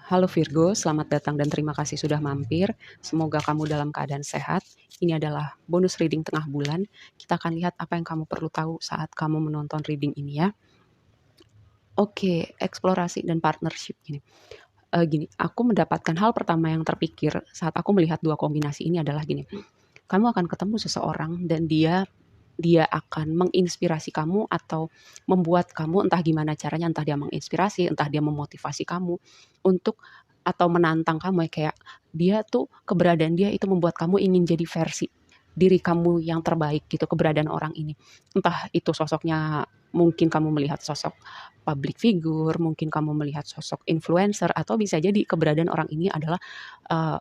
Halo Virgo, selamat datang dan terima kasih sudah mampir. Semoga kamu dalam keadaan sehat. Ini adalah bonus reading tengah bulan. Kita akan lihat apa yang kamu perlu tahu saat kamu menonton reading ini ya. Oke, eksplorasi dan partnership gini. Aku mendapatkan hal pertama yang terpikir saat aku melihat dua kombinasi ini adalah gini. Kamu akan ketemu seseorang dan dia akan menginspirasi kamu atau membuat kamu entah gimana caranya, entah dia menginspirasi, entah dia memotivasi kamu untuk atau menantang kamu ya kayak dia tuh keberadaan dia itu membuat kamu ingin jadi versi diri kamu yang terbaik gitu keberadaan orang ini. Entah itu sosoknya mungkin kamu melihat sosok public figure, mungkin kamu melihat sosok influencer atau bisa jadi keberadaan orang ini adalah uh,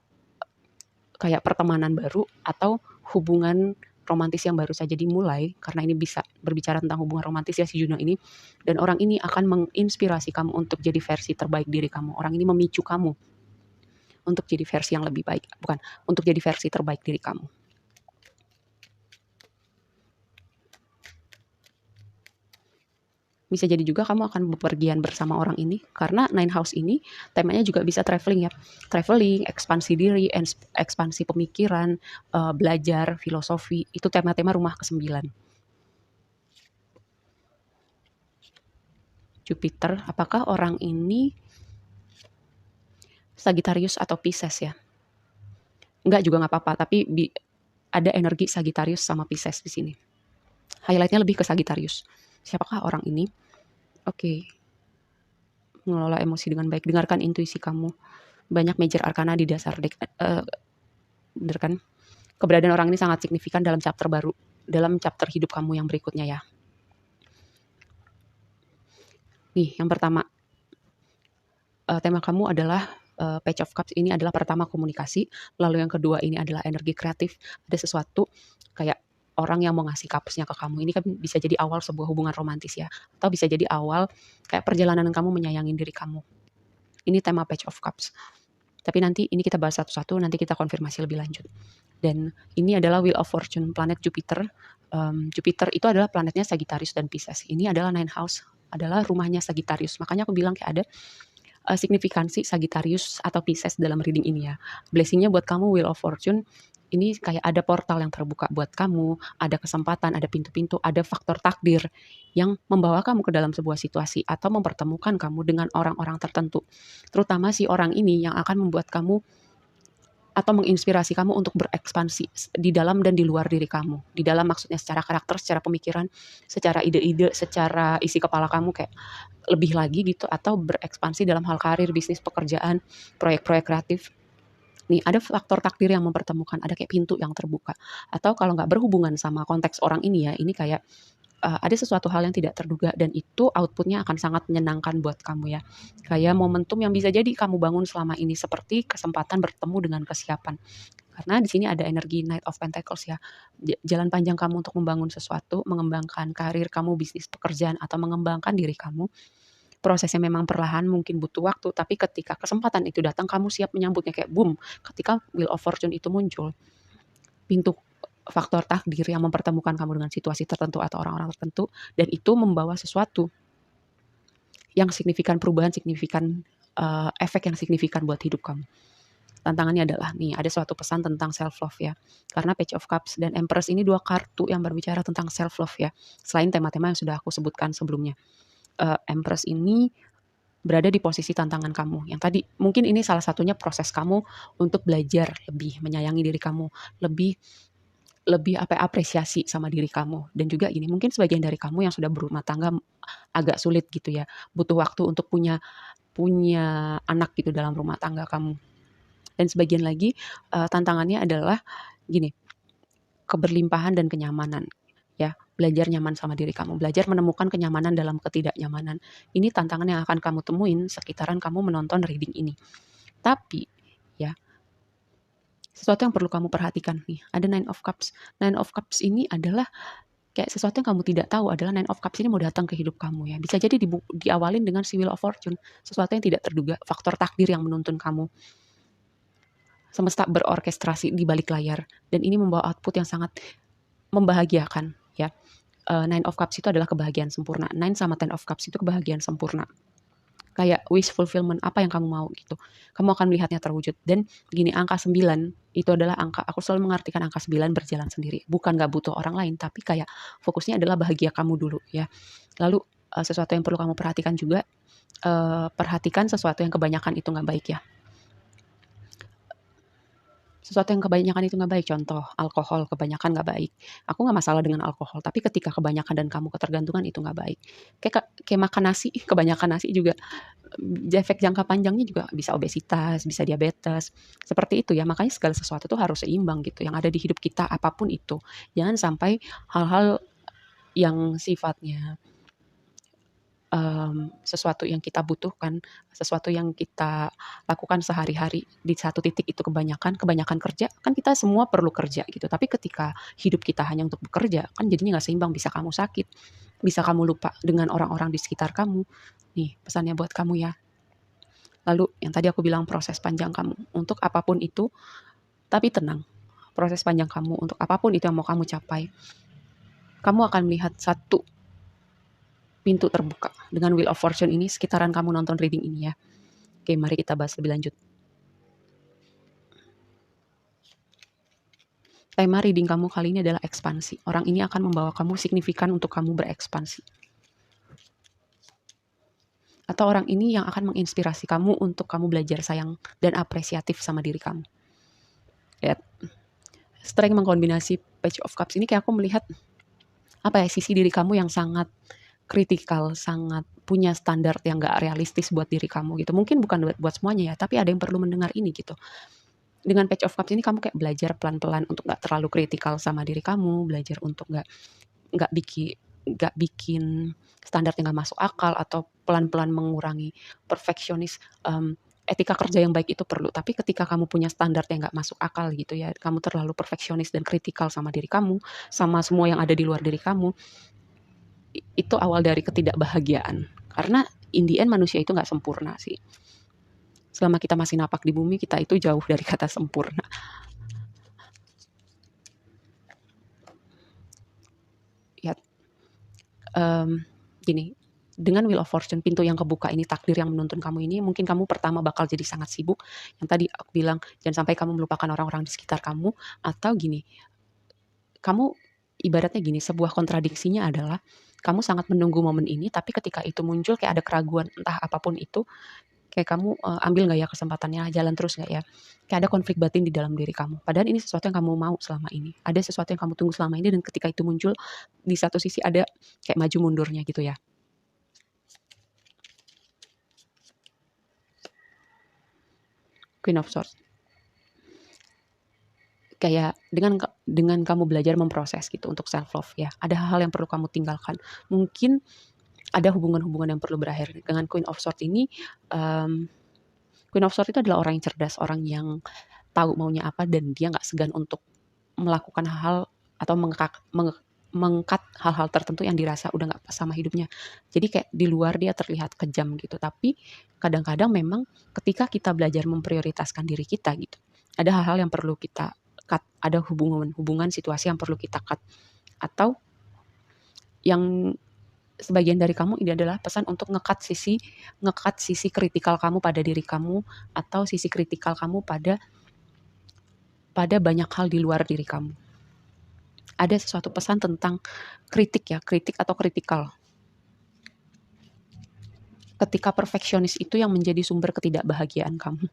kayak pertemanan baru atau hubungan romantis yang baru saja dimulai karena ini bisa berbicara tentang hubungan romantis ya si Juno ini dan orang ini akan menginspirasi kamu untuk jadi versi terbaik diri kamu. Orang ini memicu kamu untuk jadi versi yang lebih baik, bukan untuk jadi versi terbaik diri kamu. Bisa jadi juga kamu akan bepergian bersama orang ini karena nine house ini temanya juga bisa traveling ya. Traveling, ekspansi diri, ekspansi pemikiran, belajar, filosofi, itu tema-tema rumah ke-9. Jupiter, apakah orang ini Sagittarius atau Pisces ya? Enggak juga nggak apa-apa, tapi ada energi Sagittarius sama Pisces di sini. Highlightnya lebih ke Sagittarius. Siapakah orang ini? Oke, mengelola emosi dengan baik. Dengarkan intuisi kamu. Banyak major arcana di dasar deck. Bener kan? Keberadaan orang ini sangat signifikan dalam chapter baru, dalam chapter hidup kamu yang berikutnya ya. Nih, yang pertama, tema kamu adalah Page of Cups ini adalah pertama komunikasi, lalu yang kedua ini adalah energi kreatif. Ada sesuatu kayak orang yang mau ngasih cupsnya ke kamu. Ini kan bisa jadi awal sebuah hubungan romantis ya, atau bisa jadi awal kayak perjalanan kamu menyayangi diri kamu. Ini tema Page of Cups. Tapi nanti ini kita bahas satu-satu, nanti kita konfirmasi lebih lanjut. Dan ini adalah Wheel of Fortune, planet Jupiter. Jupiter itu adalah planetnya Sagittarius dan Pisces. Ini adalah nine house, adalah rumahnya Sagittarius. Makanya aku bilang kayak ada signifikansi Sagittarius atau Pisces dalam reading ini ya. Blessingnya buat kamu Wheel of Fortune, ini kayak ada portal yang terbuka buat kamu, ada kesempatan, ada pintu-pintu, ada faktor takdir yang membawa kamu ke dalam sebuah situasi atau mempertemukan kamu dengan orang-orang tertentu. Terutama si orang ini yang akan membuat kamu atau menginspirasi kamu untuk berekspansi di dalam dan di luar diri kamu. Di dalam maksudnya secara karakter, secara pemikiran, secara ide-ide, secara isi kepala kamu kayak lebih lagi gitu atau berekspansi dalam hal karir, bisnis, pekerjaan, proyek-proyek kreatif. Nih, ada faktor takdir yang mempertemukan, ada kayak pintu yang terbuka. Atau kalau nggak berhubungan sama konteks orang ini ya, ini kayak ada sesuatu hal yang tidak terduga dan itu outputnya akan sangat menyenangkan buat kamu ya. Kayak momentum yang bisa jadi kamu bangun selama ini seperti kesempatan bertemu dengan kesiapan. Karena di sini ada energi Knight of Pentacles ya. Jalan panjang kamu untuk membangun sesuatu, mengembangkan karir kamu, bisnis, pekerjaan atau mengembangkan diri kamu. Prosesnya memang perlahan, mungkin butuh waktu, tapi ketika kesempatan itu datang kamu siap menyambutnya kayak boom. Ketika Wheel of Fortune itu muncul, pintu faktor takdir yang mempertemukan kamu dengan situasi tertentu atau orang-orang tertentu dan itu membawa sesuatu yang signifikan, perubahan signifikan, efek yang signifikan buat hidup kamu. Tantangannya adalah nih ada suatu pesan tentang self love ya. Karena Page of Cups dan Empress ini dua kartu yang berbicara tentang self love ya. Selain tema-tema yang sudah aku sebutkan sebelumnya. Empress ini berada di posisi tantangan kamu. Yang tadi mungkin ini salah satunya proses kamu untuk belajar lebih menyayangi diri kamu, lebih lebih apresiasi sama diri kamu. Dan juga gini, mungkin sebagian dari kamu yang sudah berumah tangga agak sulit gitu ya, butuh waktu untuk punya punya anak gitu dalam rumah tangga kamu. Dan sebagian lagi tantangannya adalah gini, keberlimpahan dan kenyamanan ya. Belajar nyaman sama diri kamu, belajar menemukan kenyamanan dalam ketidaknyamanan. Ini tantangan yang akan kamu temuin sekitaran kamu menonton reading ini. Tapi ya, sesuatu yang perlu kamu perhatikan nih, ada Nine of Cups. Nine of Cups ini adalah kayak sesuatu yang kamu tidak tahu adalah Nine of Cups ini mau datang ke hidup kamu ya. Bisa jadi diawalin dengan si Wheel of Fortune, sesuatu yang tidak terduga, faktor takdir yang menuntun kamu. Semesta berorkestrasi di balik layar dan ini membawa output yang sangat membahagiakan ya. Nine of Cups itu adalah kebahagiaan sempurna. Nine sama Ten of Cups itu kebahagiaan sempurna. kayak wish fulfillment, apa yang kamu mau gitu. Kamu akan melihatnya terwujud. Dan gini, angka 9 itu adalah angka, aku selalu mengartikan angka 9 berjalan sendiri. Bukan gak butuh orang lain, tapi kayak fokusnya adalah bahagia kamu dulu ya. Lalu sesuatu yang perlu kamu perhatikan juga, perhatikan sesuatu yang kebanyakan itu gak baik ya. Sesuatu yang kebanyakan itu nggak baik, contoh alkohol kebanyakan nggak baik. Aku nggak masalah dengan alkohol, tapi ketika kebanyakan dan kamu ketergantungan itu nggak baik. Kayak makan nasi, kebanyakan nasi juga efek jangka panjangnya juga bisa obesitas, bisa diabetes. Seperti itu ya, makanya segala sesuatu tuh harus seimbang gitu. Yang ada di hidup kita apapun itu. Jangan sampai hal-hal yang sifatnya sesuatu yang kita butuhkan, sesuatu yang kita lakukan sehari-hari di satu titik itu kebanyakan kerja, kan kita semua perlu kerja gitu. Tapi ketika hidup kita hanya untuk bekerja, kan jadinya nggak seimbang, bisa kamu sakit, bisa kamu lupa dengan orang-orang di sekitar kamu. Nih, pesannya buat kamu ya. Lalu yang tadi aku bilang proses panjang kamu untuk apapun itu, tapi tenang. Proses panjang kamu untuk apapun itu yang mau kamu capai, kamu akan melihat satu pintu terbuka. Dengan Wheel of Fortune ini, sekitaran kamu nonton reading ini ya. Oke, mari kita bahas lebih lanjut. Tema reading kamu kali ini adalah ekspansi. Orang ini akan membawa kamu signifikan untuk kamu berekspansi. Atau orang ini yang akan menginspirasi kamu untuk kamu belajar sayang dan apresiatif sama diri kamu. Lihat, Strength mengkombinasi Page of Cups ini kayak aku melihat apa ya, sisi diri kamu yang sangat kritikal, sangat punya standar yang gak realistis buat diri kamu gitu. Mungkin bukan buat semuanya ya, tapi ada yang perlu mendengar ini gitu. Dengan Page of Cups ini kamu kayak belajar pelan-pelan untuk gak terlalu kritikal sama diri kamu, belajar untuk gak bikin standar yang gak masuk akal, atau pelan-pelan mengurangi perfeksionis. Etika kerja yang baik itu perlu, tapi ketika kamu punya standar yang gak masuk akal gitu ya, kamu terlalu perfeksionis dan kritikal sama diri kamu, sama semua yang ada di luar diri kamu, itu awal dari ketidakbahagiaan. Karena in the end manusia itu gak sempurna sih. Selama kita masih napak di bumi, kita itu jauh dari kata sempurna. Lihat, gini, dengan Wheel of Fortune, pintu yang kebuka ini, takdir yang menuntun kamu ini, mungkin kamu pertama bakal jadi sangat sibuk. Yang tadi aku bilang, jangan sampai kamu melupakan orang-orang di sekitar kamu. Atau gini, kamu ibaratnya gini, sebuah kontradiksinya adalah kamu sangat menunggu momen ini, tapi ketika itu muncul kayak ada keraguan, entah apapun itu, kayak kamu ambil nggak ya kesempatannya, jalan terus nggak ya, kayak ada konflik batin di dalam diri kamu. Padahal ini sesuatu yang kamu mau selama ini, ada sesuatu yang kamu tunggu selama ini, dan ketika itu muncul, di satu sisi ada kayak maju mundurnya gitu ya. Queen of Swords. Kayak dengan kamu belajar memproses gitu untuk self love ya. Ada hal-hal yang perlu kamu tinggalkan. Mungkin ada hubungan-hubungan yang perlu berakhir. Dengan Queen of Swords ini, Queen of Swords itu adalah orang yang cerdas, orang yang tahu maunya apa, dan dia nggak segan untuk melakukan hal atau mengkat hal-hal tertentu yang dirasa udah nggak pas sama hidupnya. Jadi kayak di luar dia terlihat kejam gitu, tapi kadang-kadang memang ketika kita belajar memprioritaskan diri kita gitu, ada hal-hal yang perlu kita cut, ada hubungan situasi yang perlu kita cut, atau yang sebagian dari kamu ini adalah pesan untuk ngekat sisi kritikal kamu pada diri kamu, atau sisi kritikal kamu pada banyak hal di luar diri kamu. Ada sesuatu pesan tentang kritik atau kritikal. Ketika perfeksionis itu yang menjadi sumber ketidakbahagiaan kamu.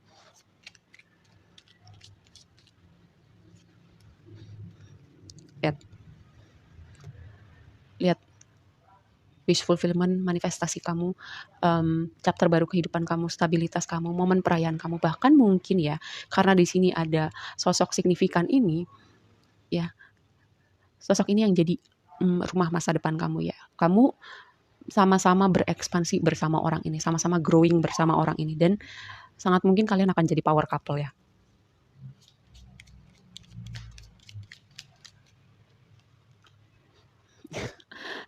Lihat wish fulfillment, manifestasi kamu, chapter baru kehidupan kamu, stabilitas kamu, momen perayaan kamu, bahkan mungkin ya, karena di sini ada sosok signifikan ini, ya, sosok ini yang jadi rumah masa depan kamu ya. Kamu sama-sama berekspansi bersama orang ini, sama-sama growing bersama orang ini, dan sangat mungkin kalian akan jadi power couple ya.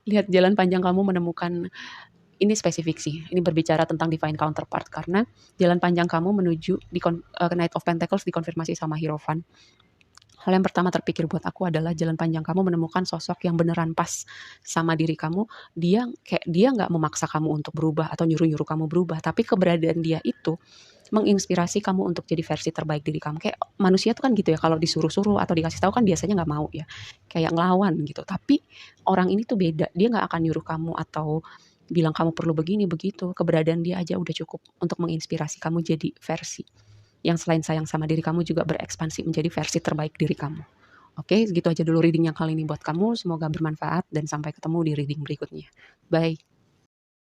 Lihat jalan panjang kamu menemukan, ini spesifik sih, ini berbicara tentang divine counterpart, karena jalan panjang kamu menuju Knight of Pentacles dikonfirmasi sama Hierophant. Hal yang pertama terpikir buat aku adalah jalan panjang kamu menemukan sosok yang beneran pas sama diri kamu. Dia nggak memaksa kamu untuk berubah atau nyuruh-nyuruh kamu berubah, tapi keberadaan dia itu menginspirasi kamu untuk jadi versi terbaik diri kamu. Kayak manusia tuh kan gitu ya, kalau disuruh-suruh atau dikasih tahu kan biasanya nggak mau ya, kayak ngelawan gitu. Tapi orang ini tuh beda, dia nggak akan nyuruh kamu atau bilang kamu perlu begini begitu. Keberadaan dia aja udah cukup untuk menginspirasi kamu jadi versi yang selain sayang sama diri kamu juga berekspansi menjadi versi terbaik diri kamu. Oke, segitu aja dulu reading yang kali ini buat kamu. Semoga bermanfaat dan sampai ketemu di reading berikutnya. Bye.